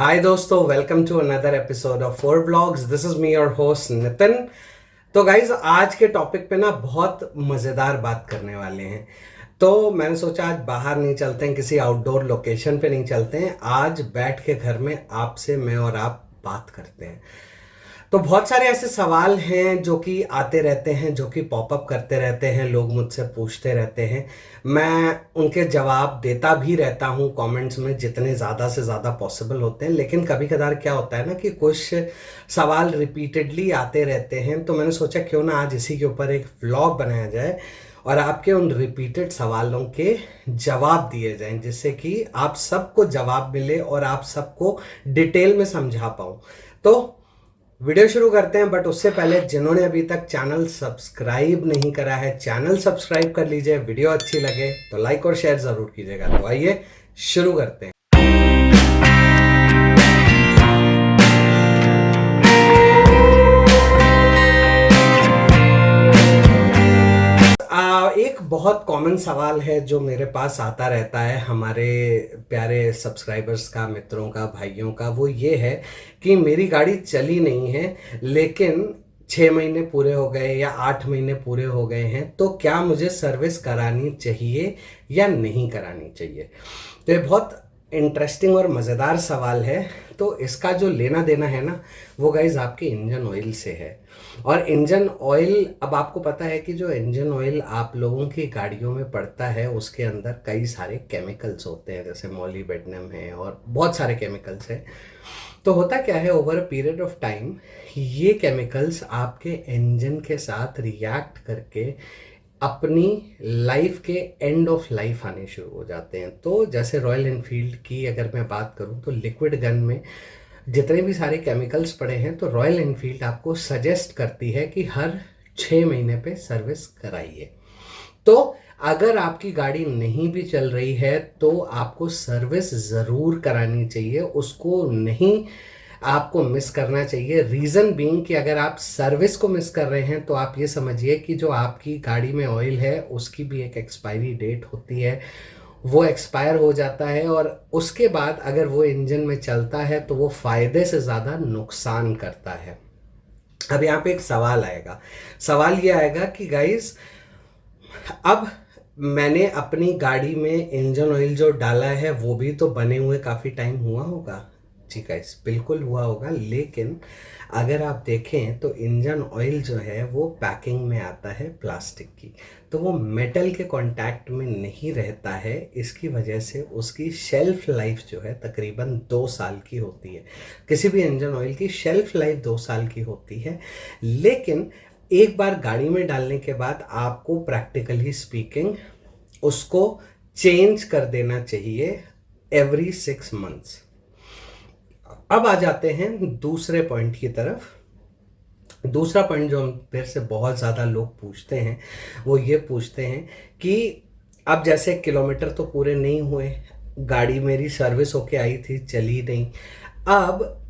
हाय दोस्तों, welcome to another episode of four vlogs. This is me your host Nitin. तो guys, आज के topic पे ना बहुत मज़ेदार बात करने वाले हैं। तो मैंने सोचा आज बाहर नहीं चलते हैं, किसी आउटडोर लोकेशन पे नहीं चलते हैं, आज बैठ के घर में आपसे मैं और आप बात करते हैं। तो बहुत सारे ऐसे सवाल हैं जो कि आते रहते हैं, जो कि पॉपअप करते रहते हैं, लोग मुझसे पूछते रहते हैं। मैं उनके जवाब देता भी रहता हूँ कमेंट्स में, जितने ज़्यादा से ज़्यादा पॉसिबल होते हैं। लेकिन कभी कभार क्या होता है ना कि कुछ सवाल रिपीटेडली आते रहते हैं, तो मैंने सोचा क्यों ना आज इसी के ऊपर एक व्लॉग बनाया जाए और आपके उन रिपीटेड सवालों के जवाब दिए जाएं, जिससे कि आप सबको जवाब मिले और आप सबको डिटेल में समझा पाऊँ। तो वीडियो शुरू करते हैं, बट उससे पहले जिन्होंने अभी तक चैनल सब्सक्राइब नहीं करा है, चैनल सब्सक्राइब कर लीजिए। वीडियो अच्छी लगे तो लाइक और शेयर जरूर कीजिएगा। तो आइए शुरू करते हैं। एक बहुत कॉमन सवाल है जो मेरे पास आता रहता है हमारे प्यारे सब्सक्राइबर्स का, मित्रों का, भाइयों का। वो ये है कि मेरी गाड़ी चली नहीं है, लेकिन 6 महीने पूरे हो गए या 8 महीने पूरे हो गए हैं, तो क्या मुझे सर्विस करानी चाहिए या नहीं करानी चाहिए। तो ये बहुत इंटरेस्टिंग और मज़ेदार सवाल है। तो इसका जो लेना देना है ना, वो गाइज आपके इंजन ऑयल से है। और इंजन ऑयल, अब आपको पता है कि जो इंजन ऑयल आप लोगों की गाड़ियों में पड़ता है, उसके अंदर कई सारे केमिकल्स होते हैं, जैसे मॉलिब्डेनम है और बहुत सारे केमिकल्स हैं। तो होता क्या है, over a period of time ये केमिकल्स आपके इंजन के साथ रिएक्ट करके अपनी लाइफ के एंड ऑफ लाइफ आने शुरू हो जाते हैं। तो जैसे रॉयल एनफील्ड की अगर मैं बात करूं, तो लिक्विड गन में जितने भी सारे केमिकल्स पड़े हैं, तो रॉयल एनफील्ड आपको सजेस्ट करती है कि हर 6 महीने पे सर्विस कराइए। तो अगर आपकी गाड़ी नहीं भी चल रही है तो आपको सर्विस ज़रूर करानी चाहिए, उसको नहीं आपको मिस करना चाहिए। रीज़न बीइंग कि अगर आप सर्विस को मिस कर रहे हैं तो आप ये समझिए कि जो आपकी गाड़ी में ऑयल है उसकी भी एक एक्सपायरी डेट होती है, वो एक्सपायर हो जाता है, और उसके बाद अगर वो इंजन में चलता है तो वो फ़ायदे से ज़्यादा नुकसान करता है। अब यहाँ पे एक सवाल आएगा, सवाल ये आएगा कि गाइस, अब मैंने अपनी गाड़ी में इंजन ऑयल जो डाला है वो भी तो बने हुए काफ़ी टाइम हुआ होगा। जी गाइस, बिल्कुल हुआ होगा। लेकिन अगर आप देखें तो इंजन ऑयल जो है वो पैकिंग में आता है प्लास्टिक की, तो वो मेटल के कांटेक्ट में नहीं रहता है। इसकी वजह से उसकी शेल्फ लाइफ जो है तकरीबन 2 साल की होती है। किसी भी इंजन ऑयल की शेल्फ लाइफ 2 साल की होती है। लेकिन एक बार गाड़ी में डालने के बाद आपको प्रैक्टिकली स्पीकिंग उसको चेंज कर देना चाहिए एवरी 6 मंथ्स। अब आ जाते हैं दूसरे पॉइंट की तरफ। दूसरा पॉइंट जो मेरे से बहुत ज़्यादा लोग पूछते हैं, वो ये पूछते हैं कि अब जैसे किलोमीटर तो पूरे नहीं हुए, गाड़ी मेरी सर्विस होके आई थी, चली नहीं, अब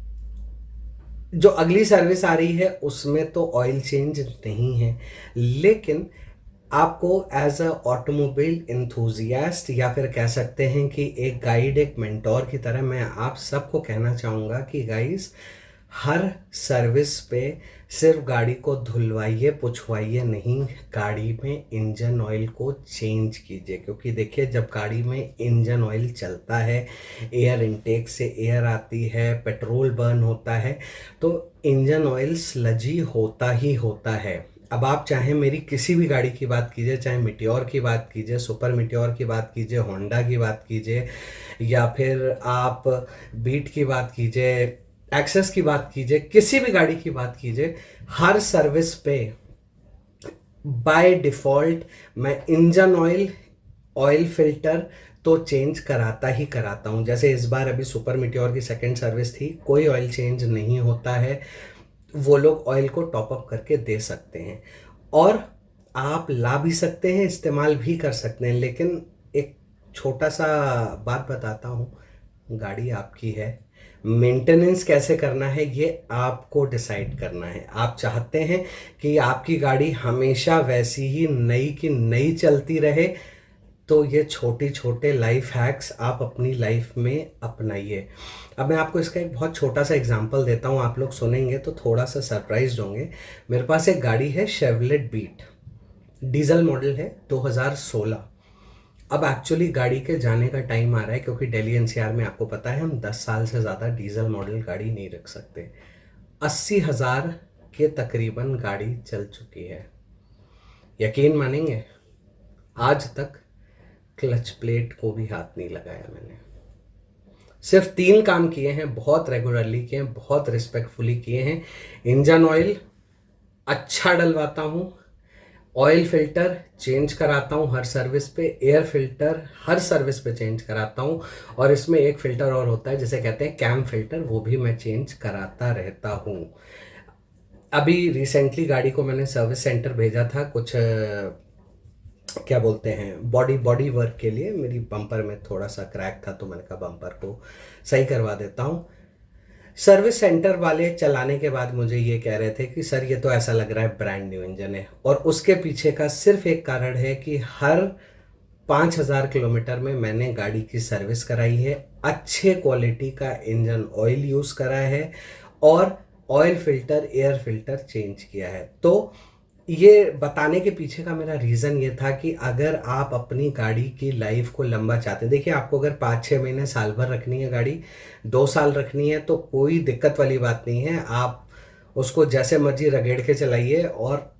जो अगली सर्विस आ रही है उसमें तो ऑयल चेंज नहीं है। लेकिन आपको एज अ ऑटोमोबाइल एंथुजियास्ट, या फिर कह सकते हैं कि एक गाइड, एक मेंटोर की तरह, मैं आप सबको कहना चाहूँगा कि गाइस, हर सर्विस पे सिर्फ गाड़ी को धुलवाइए, पुछवाइए नहीं, गाड़ी में इंजन ऑयल को चेंज कीजिए। क्योंकि देखिए, जब गाड़ी में इंजन ऑयल चलता है, एयर इनटेक से एयर आती है, पेट्रोल बर्न होता है, तो इंजन ऑयल स्लजी होता ही होता है। अब आप चाहे मेरी किसी भी गाड़ी की बात कीजिए, चाहे मिटियोर की बात कीजिए, सुपर मिटियोर की बात कीजिए, होंडा की बात कीजिए, या फिर आप बीट की बात कीजिए, एक्सेस की बात कीजिए, किसी भी गाड़ी की बात कीजिए, हर सर्विस पे बाय डिफ़ॉल्ट मैं इंजन ऑयल, ऑयल फिल्टर तो चेंज कराता ही कराता हूँ। जैसे इस बार अभी सुपर मिटियोर की सेकंड सर्विस थी, कोई ऑयल चेंज नहीं होता है, वो लोग ऑयल को टॉप अप करके दे सकते हैं और आप ला भी सकते हैं, इस्तेमाल भी कर सकते हैं। लेकिन एक छोटा सा बात बताता हूँ, गाड़ी आपकी है, मेंटेनेंस कैसे करना है ये आपको डिसाइड करना है। आप चाहते हैं कि आपकी गाड़ी हमेशा वैसी ही नई की नई चलती रहे, तो ये छोटे छोटे लाइफ हैक्स आप अपनी लाइफ में अपनाइए। अब मैं आपको इसका एक बहुत छोटा सा एग्जांपल देता हूँ, आप लोग सुनेंगे तो थोड़ा सा सरप्राइज होंगे। मेरे पास एक गाड़ी है शेवलेट बीट, डीजल मॉडल है, 2016। अब एक्चुअली गाड़ी के जाने का टाइम आ रहा है, क्योंकि दिल्ली एनसीआर में आपको पता है हम 10 साल से ज़्यादा डीजल मॉडल गाड़ी नहीं रख सकते। 80,000 के तकरीबन गाड़ी चल चुकी है। यकीन मानेंगे, आज तक क्लच प्लेट को भी हाथ नहीं लगाया मैंने। सिर्फ 3 काम किए हैं, बहुत रेगुलरली किए हैं, बहुत रिस्पेक्टफुली किए हैं। इंजन ऑयल अच्छा डलवाता हूँ, ऑयल फिल्टर चेंज कराता हूँ हर सर्विस पे, एयर फिल्टर हर सर्विस पे चेंज कराता हूँ, और इसमें एक फिल्टर और होता है जिसे कहते हैं कैम फिल्टर, वो भी मैं चेंज कराता रहता हूँ। अभी रिसेंटली गाड़ी को मैंने सर्विस सेंटर भेजा था, कुछ क्या बोलते हैं, बॉडी वर्क के लिए। मेरी बम्पर में थोड़ा सा क्रैक था, तो मैंने कहा बम्पर को सही करवा देता हूँ। सर्विस सेंटर वाले चलाने के बाद मुझे ये कह रहे थे कि सर ये तो ऐसा लग रहा है ब्रांड न्यू इंजन है, और उसके पीछे का सिर्फ एक कारण है कि हर 5,000 किलोमीटर में मैंने गाड़ी की सर्विस कराई है, अच्छे क्वालिटी का इंजन ऑयल यूज़ करा है, और oil filter air filter change किया है। तो ये बताने के पीछे का मेरा रीज़न ये था कि अगर आप अपनी गाड़ी की लाइफ को लंबा चाहते हैं, देखिए आपको अगर 5-6 महीने साल भर रखनी है गाड़ी, 2 साल रखनी है, तो कोई दिक्कत वाली बात नहीं है, आप उसको जैसे मर्जी रगेड़ के चलाइए और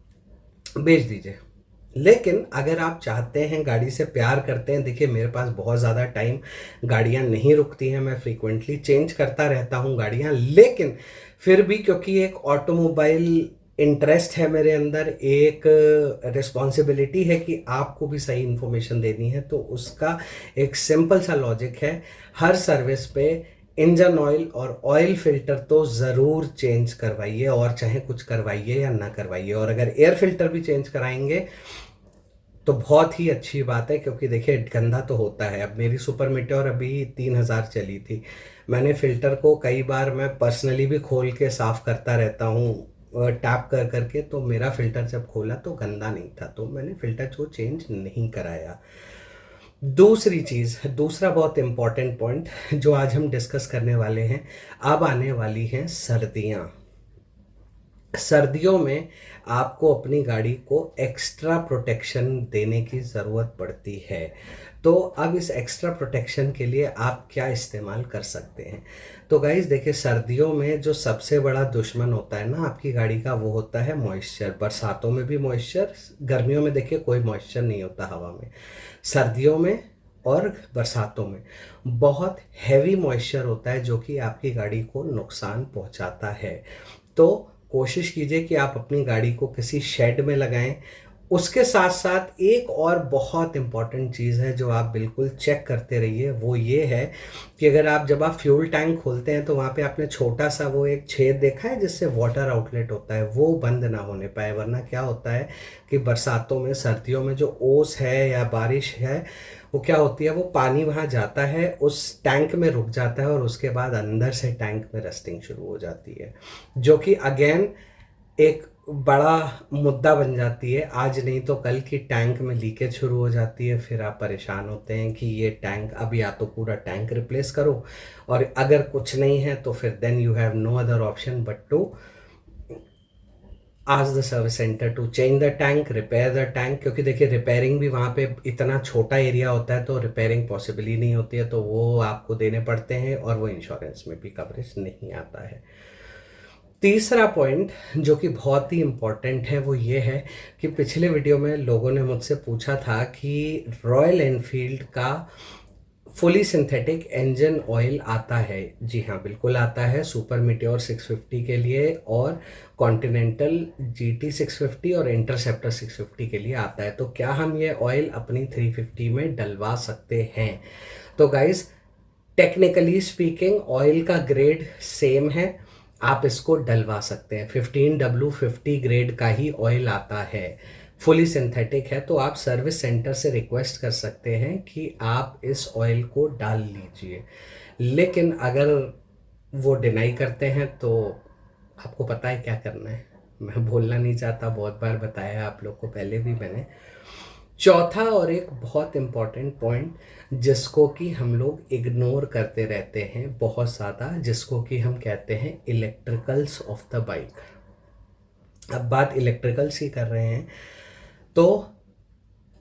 बेच दीजिए। लेकिन अगर आप चाहते हैं, गाड़ी से प्यार करते हैं, देखिए मेरे पास बहुत ज़्यादा टाइम गाड़ियाँ नहीं रुकती हैं, मैं फ्रीक्वेंटली चेंज करता रहता हूँ गाड़ियाँ, लेकिन फिर भी क्योंकि एक ऑटोमोबाइल इंटरेस्ट है मेरे अंदर, एक रिस्पॉन्सिबिलिटी है कि आपको भी सही इन्फॉर्मेशन देनी है, तो उसका एक सिंपल सा लॉजिक है, हर सर्विस पे इंजन ऑयल और ऑयल फिल्टर तो ज़रूर चेंज करवाइए, और चाहे कुछ करवाइए या ना करवाइए। और अगर एयर फिल्टर भी चेंज कराएंगे तो बहुत ही अच्छी बात है, क्योंकि देखिए गंदा तो होता है। अब मेरी सुपर मीटियोर अभी 3,000 चली थी, मैंने फ़िल्टर को कई बार मैं पर्सनली भी खोल के साफ़ करता रहता हूँ, टैप कर करके, तो मेरा फ़िल्टर जब खोला तो गंदा नहीं था, तो मैंने फ़िल्टर को चेंज नहीं कराया। दूसरी चीज़, दूसरा बहुत इम्पॉर्टेंट पॉइंट जो आज हम डिस्कस करने वाले हैं, अब आने वाली हैं सर्दियाँ। सर्दियों में आपको अपनी गाड़ी को एक्स्ट्रा प्रोटेक्शन देने की ज़रूरत पड़ती है। तो अब इस एक्स्ट्रा प्रोटेक्शन के लिए आप क्या इस्तेमाल कर सकते हैं? तो गाइस देखिए, सर्दियों में जो सबसे बड़ा दुश्मन होता है ना आपकी गाड़ी का, वो होता है मॉइस्चर। बरसातों में भी मॉइस्चर, गर्मियों में देखिए कोई मॉइस्चर नहीं होता हवा में, सर्दियों में और बरसातों में बहुत हैवी मॉइस्चर होता है, जो कि आपकी गाड़ी को नुकसान पहुंचाता है। तो कोशिश कीजिए कि आप अपनी गाड़ी को किसी शेड में लगाएं। उसके साथ साथ एक और बहुत इम्पॉर्टेंट चीज़ है जो आप बिल्कुल चेक करते रहिए, वो ये है कि अगर आप जब आप फ्यूल टैंक खोलते हैं तो वहाँ पे आपने छोटा सा वो एक छेद देखा है जिससे वाटर आउटलेट होता है, वो बंद ना होने पाए। वरना क्या होता है कि बरसातों में, सर्दियों में जो ओस है या बारिश है, वो क्या होती है, वो पानी वहाँ जाता है, उस टैंक में रुक जाता है, और उसके बाद अंदर से टैंक में रस्टिंग शुरू हो जाती है, जो कि अगेन एक बड़ा मुद्दा बन जाती है। आज नहीं तो कल की टैंक में लीकेज शुरू हो जाती है, फिर आप परेशान होते हैं कि ये टैंक, अब या तो पूरा टैंक रिप्लेस करो, और अगर कुछ नहीं है तो फिर then you have no other option but to ask the service centre to change the tank, repair the tank. क्योंकि देखिए रिपेयरिंग भी वहाँ पे इतना छोटा एरिया होता है, तो रिपेयरिंग पॉसिबल ही नहीं होती है, तो वो आपको देने पड़ते हैं, और वो इंश्योरेंस में भी कवरेज नहीं आता है। तीसरा पॉइंट जो कि बहुत ही इम्पॉर्टेंट है, वो ये है कि पिछले वीडियो में लोगों ने मुझसे पूछा था कि रॉयल एनफील्ड का फुली सिंथेटिक इंजन ऑयल आता है। जी हाँ, बिल्कुल आता है, सुपर मीटियोर 650 के लिए, और कॉन्टिनेंटल GT 650 और इंटरसेप्टर 650 के लिए आता है। तो क्या हम ये ऑयल अपनी 350 में डलवा सकते हैं? तो गाइज, टेक्निकली स्पीकिंग ऑयल का ग्रेड सेम है, आप इसको डलवा सकते हैं। 15W50 ग्रेड का ही ऑयल आता है, फुली सिंथेटिक है, तो आप सर्विस सेंटर से रिक्वेस्ट कर सकते हैं कि आप इस ऑयल को डाल लीजिए। लेकिन अगर वो डिनाई करते हैं तो आपको पता है क्या करना है। मैं बोलना नहीं चाहता, बहुत बार बताया आप लोग को पहले भी मैंने। चौथा और एक बहुत इम्पॉर्टेंट पॉइंट जिसको कि हम लोग इग्नोर करते रहते हैं बहुत ज़्यादा, जिसको कि हम कहते हैं इलेक्ट्रिकल्स ऑफ द बाइक। अब बात इलेक्ट्रिकल्स की कर रहे हैं तो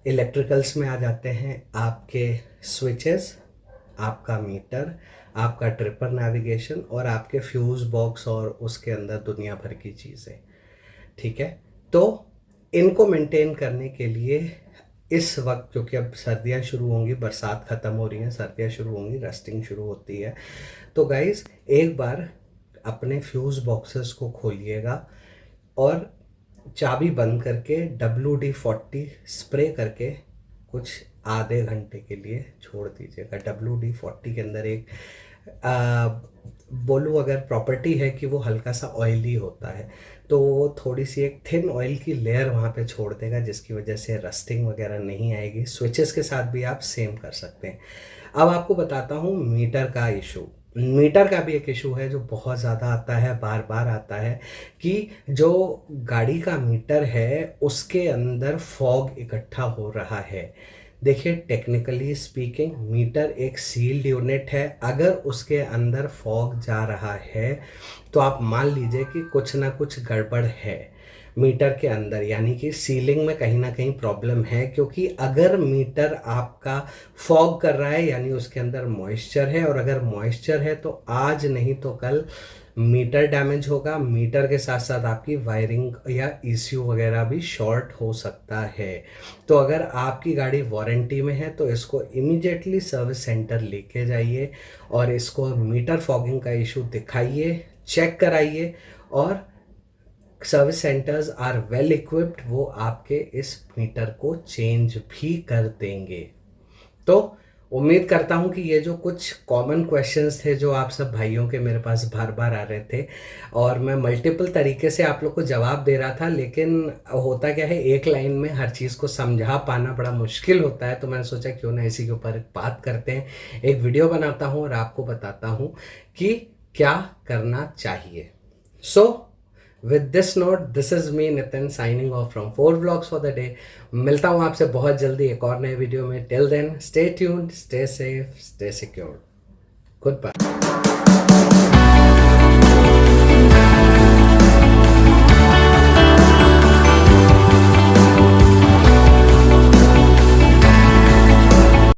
इलेक्ट्रिकल्स में आ जाते हैं आपके स्विचेस, आपका मीटर, आपका ट्रिपर नेविगेशन और आपके फ्यूज़ बॉक्स और उसके अंदर दुनिया भर की चीज़ें। ठीक है, तो इनको मेंटेन करने के लिए इस वक्त, क्योंकि अब सर्दियाँ शुरू होंगी, बरसात ख़त्म हो रही है, सर्दियाँ शुरू होंगी, रस्टिंग शुरू होती है, तो गाइस एक बार अपने फ्यूज़ बॉक्सेस को खोलिएगा और चाबी बंद करके WD-40 स्प्रे करके कुछ आधे घंटे के लिए छोड़ दीजिएगा। WD-40 के अंदर एक बोलूँ अगर प्रॉपर्टी है कि वो हल्का सा ऑयली होता है, तो वो थोड़ी सी एक थिन ऑयल की लेयर वहाँ पे छोड़ देगा, जिसकी वजह से रस्टिंग वगैरह नहीं आएगी। स्विचेस के साथ भी आप सेम कर सकते हैं। अब आपको बताता हूँ मीटर का इशू। मीटर का भी एक इशू है जो बहुत ज़्यादा आता है, बार बार आता है, कि जो गाड़ी का मीटर है उसके अंदर फॉग इकट्ठा हो रहा है। देखिए, टेक्निकली स्पीकिंग मीटर एक सील्ड यूनिट है। अगर उसके अंदर फॉग जा रहा है तो आप मान लीजिए कि कुछ ना कुछ गड़बड़ है मीटर के अंदर, यानी कि सीलिंग में कहीं ना कहीं प्रॉब्लम है। क्योंकि अगर मीटर आपका फॉग कर रहा है यानी उसके अंदर मॉइस्चर है, और अगर मॉइस्चर है तो आज नहीं तो कल मीटर डैमेज होगा। मीटर के साथ साथ आपकी वायरिंग या ECU वगैरह भी शॉर्ट हो सकता है। तो अगर आपकी गाड़ी वारंटी में है तो इसको इमीडिएटली सर्विस सेंटर लेके जाइए और इसको मीटर फॉगिंग का इशू दिखाइए, चेक कराइए, और service centres are well equipped, वो आपके इस मीटर को चेंज भी कर देंगे। तो उम्मीद करता हूँ कि ये जो कुछ कॉमन क्वेश्चंस थे जो आप सब भाइयों के मेरे पास बार बार आ रहे थे, और मैं मल्टीपल तरीके से आप लोग को जवाब दे रहा था, लेकिन होता क्या है, एक लाइन में हर चीज़ को समझा पाना बड़ा मुश्किल होता है। तो मैंने सोचा क्यों ना इसी के ऊपर बात करते हैं, एक वीडियो बनाता हूँ और आपको बताता हूँ कि क्या करना चाहिए। So with this note, this is me Nitin signing off from 4 Vlogs for the day. मिलता हूँ आपसे बहुत जल्दी एक और नए वीडियो में। Till then stay tuned, stay safe, stay secure, good bye.